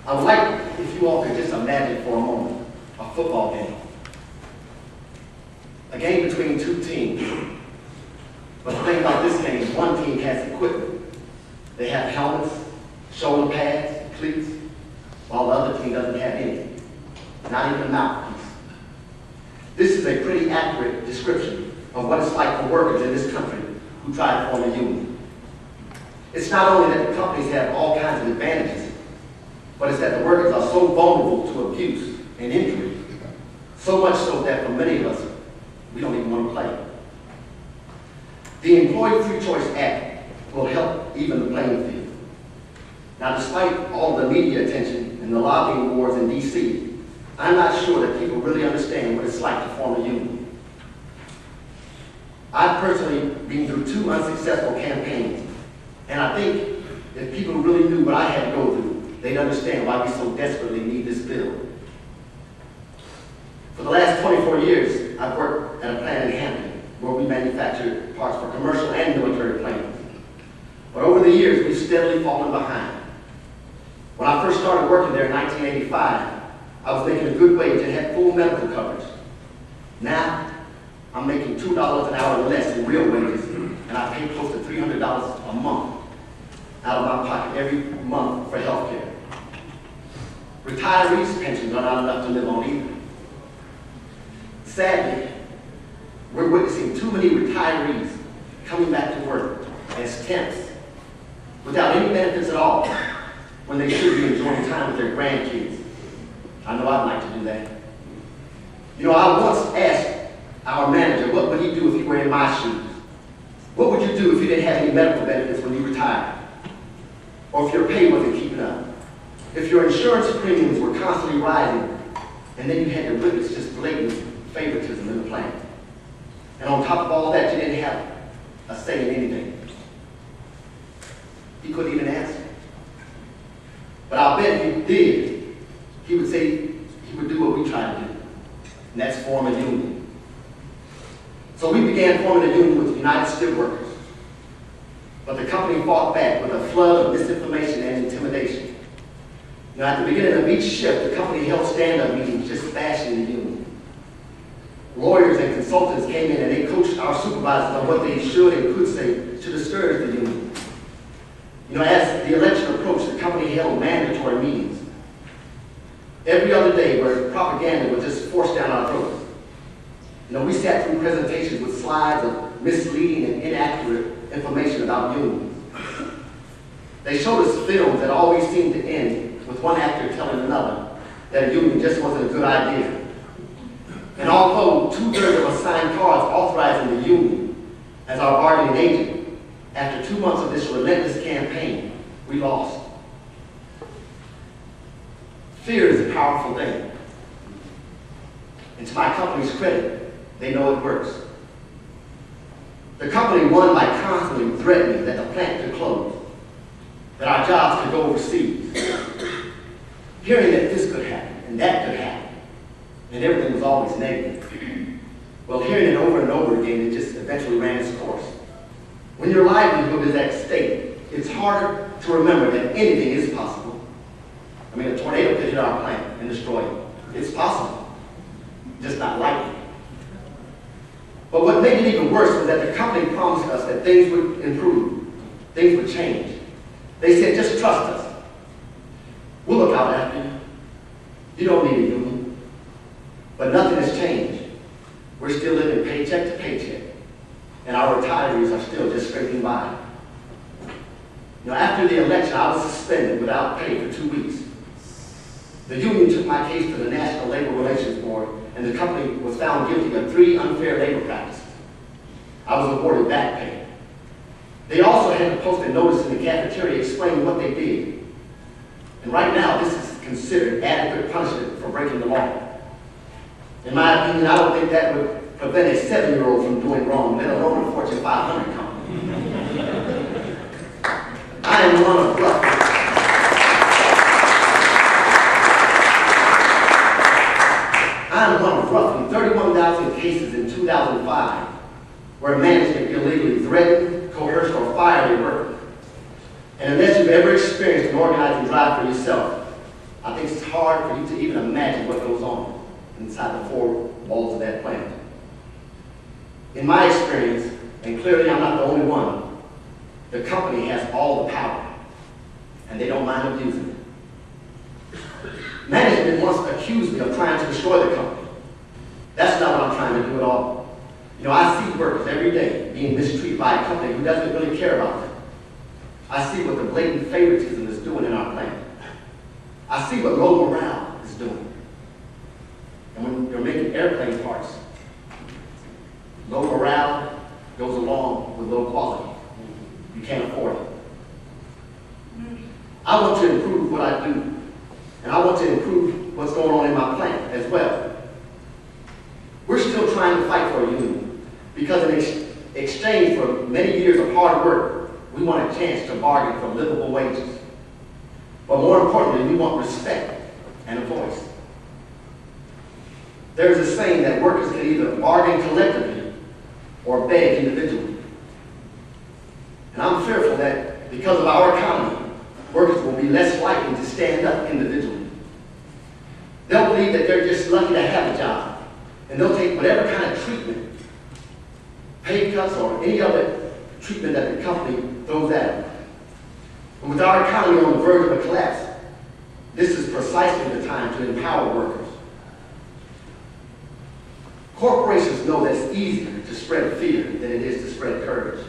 I would like if you all could just imagine for a moment a football game. A game between two teams. But the thing about this game is one team has equipment. They have helmets, shoulder pads, cleats, while the other team doesn't have anything. Not even a mouthpiece. This is a pretty accurate description of what it's like for workers in this country who try to form a union. It's not only that the companies have all kinds of advantages, but it's that the workers are so vulnerable to abuse and injury, so much so that for many of us, we don't even want to play. The Employee Free Choice Act will help even the playing field. Now, despite all the media attention and the lobbying wars in D.C., I'm not sure that people really understand what it's like to form a union. I've personally been through 2 unsuccessful campaigns, and I think if people really knew what I had to go through, they'd understand why we so desperately need this bill. For the last 24 years, I've worked at a plant in Hampton, where we manufacture parts for commercial and military planes. But over the years, we've steadily fallen behind. When I first started working there in 1985, I was making a good wage and had full medical coverage. Now, I'm making $2 an hour less in real wages, and I pay close to $300 a month out of my pocket every month for health care. Retirees' pensions are not enough to live on either. Sadly, we're witnessing too many retirees coming back to work as temps without any benefits at all when they should be enjoying time with their grandkids. I know I'd like to do that. You know, I once asked our manager, what would he do if he were in my shoes? What would you do if you didn't have any medical benefits when you retired? Or if your pay wasn't keeping up? If your insurance premiums were constantly rising, and then you had to witness just blatant favoritism in the plan. And on top of all that, you didn't have a say in anything. He couldn't even answer. But I'll bet if he did, he would say he would do what we try to do, and that's form a union. So we began forming a union with United Steelworkers. But the company fought back with a flood of misinformation and intimidation. You know, at the beginning of each shift, the company held stand-up meetings just bashing the union. Lawyers and consultants came in and they coached our supervisors on what they should and could say to discourage the union. You know, as the election approached, the company held mandatory meetings every other day where propaganda was just forced down our throats. You know, we sat through presentations with slides of misleading and inaccurate information about unions. They showed us films that always seemed to end with one actor telling another that a union just wasn't a good idea. And although 2/3 of us signed cards authorizing the union as our bargaining agent, after 2 months of this relentless campaign, we lost. Fear is a powerful thing. And to my company's credit, they know it works. The company won by constantly threatening that the plant could close, that our jobs could go overseas. Hearing that this could happen and that could happen, and everything was always negative. Well, hearing it over and over again, it just eventually ran its course. When your livelihood is at stake, it's harder to remember that anything is possible. I mean, a tornado could hit our plant and destroy it. It's possible, just not likely. But what made it even worse was that the company promised us that things would improve, things would change. They said, just trust us. We'll look out after you. You don't need a union. But nothing has changed. We're still living paycheck to paycheck, and our retirees are still just scraping by. You know, after the election, I was suspended without pay for 2 weeks. The union took my case to the National Labor Relations Board, and the company was found guilty of 3 unfair labor practices. I was awarded back pay. They also had to post a notice in the cafeteria explaining what they did. And right now, this is considered adequate punishment for breaking the law. In my opinion, I don't think that would prevent a 7-year-old from doing wrong, let alone a Fortune 500 company. I am one of roughly 31,000 cases in 2005 where management illegally threatened, coerced, or fired a worker. And unless you've ever experienced an organizing drive for yourself, I think it's hard for you to even imagine what goes on inside the four walls of that plant. In my experience, and clearly I'm not the only one, the company has all the power, and they don't mind abusing it. Management once accused me of trying to destroy the company. That's not what I'm trying to do at all. You know, I see workers every day being mistreated by a company who doesn't really care about them. I see what the blatant favoritism is doing in our plant. I see what low morale is doing. And when you're making airplane parts, low morale goes along with low quality. You can't afford it. I want to improve what I do, and I want to improve what's going on in my plant as well. We're still trying to fight for a union because in exchange for many years of hard work, we want a chance to bargain for livable wages. But more importantly, we want respect and a voice. There's a saying that workers can either bargain collectively or beg individually. And I'm fearful that because of our economy, workers will be less likely to stand up individually. They'll believe that they're just lucky to have a job, and they'll take whatever kind of treatment, pay cuts or any other treatment that the company throws at them. And with our economy on the verge of a collapse, this is precisely the time to empower workers. Corporations know that it's easier to spread fear than it is to spread courage.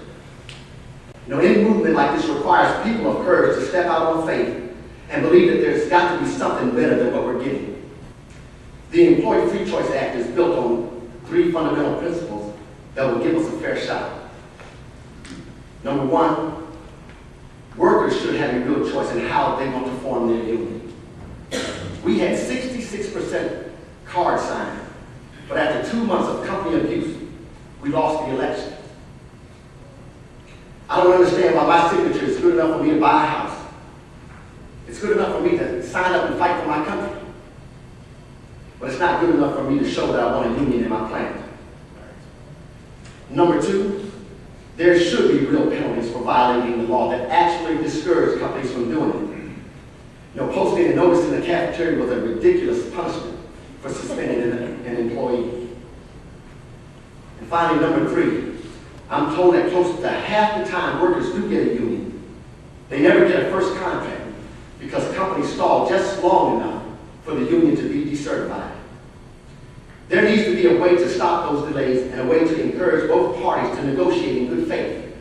You know, any movement like this requires people of courage to step out on faith and believe that there's got to be something better than what we're getting. The Employee Free Choice Act is built on 3 fundamental principles that will give us a fair shot. Number 1, workers should have a real choice in how they want to form their union. We had 66% card signing, but after 2 months of company abuse, we lost the election. I don't understand why my signature is good enough for me to buy a house. It's good enough for me to sign up and fight for my country. But it's not good enough for me to show that I want a union in my plant. Number 2, there should be real penalties for violating the law that actually discourage companies from doing it. You know, posting a notice in the cafeteria was a ridiculous punishment for suspending an employee. And finally, number 3, I'm told that close to half the time workers do get a union, they never get a first contract because companies stall just long enough for the union to be decertified. There needs to be a way to stop those delays and a way to encourage both parties to negotiate in good faith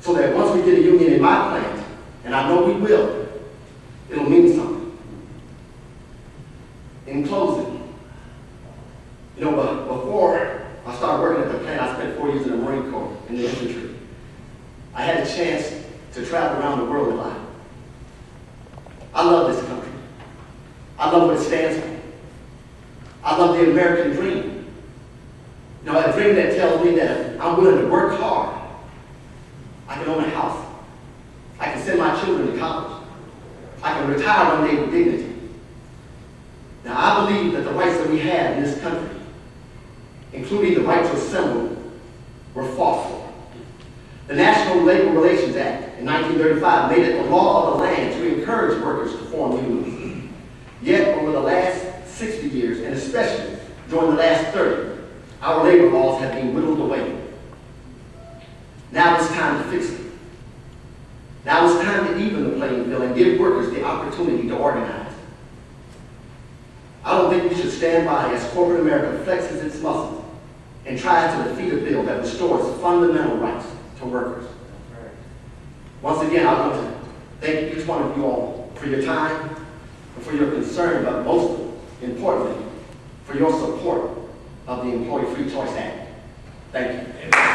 so that once we get a union in my plant, and I know we will, it'll mean something. In closing, you know, before I started working at the plant, I spent 4 years in the Marine Corps in the infantry. I had a chance to travel around the world a lot. I love this country. I love what it stands for. I love the American dream. You know, a dream that tells me that if I'm willing to work hard, I can own a house. I can send my children to college. I can retire one day with dignity. Now, I believe that the rights that we have in this country, including the right to assemble, were fought for. The National Labor Relations Act in 1935 made it the law of the land to encourage workers to form unions. Yet, over the last 60 years, and especially during the last 30, our labor laws have been whittled away. Now it's time to fix it. Now it's time to even the playing field and give workers the opportunity to organize. I don't think we should stand by as corporate America flexes its muscles and tries to defeat a bill that restores fundamental rights to workers. Once again, I want to thank each one of you all for your time and for your concern, but most importantly, for your support of the Employee Free Choice Act. Thank you.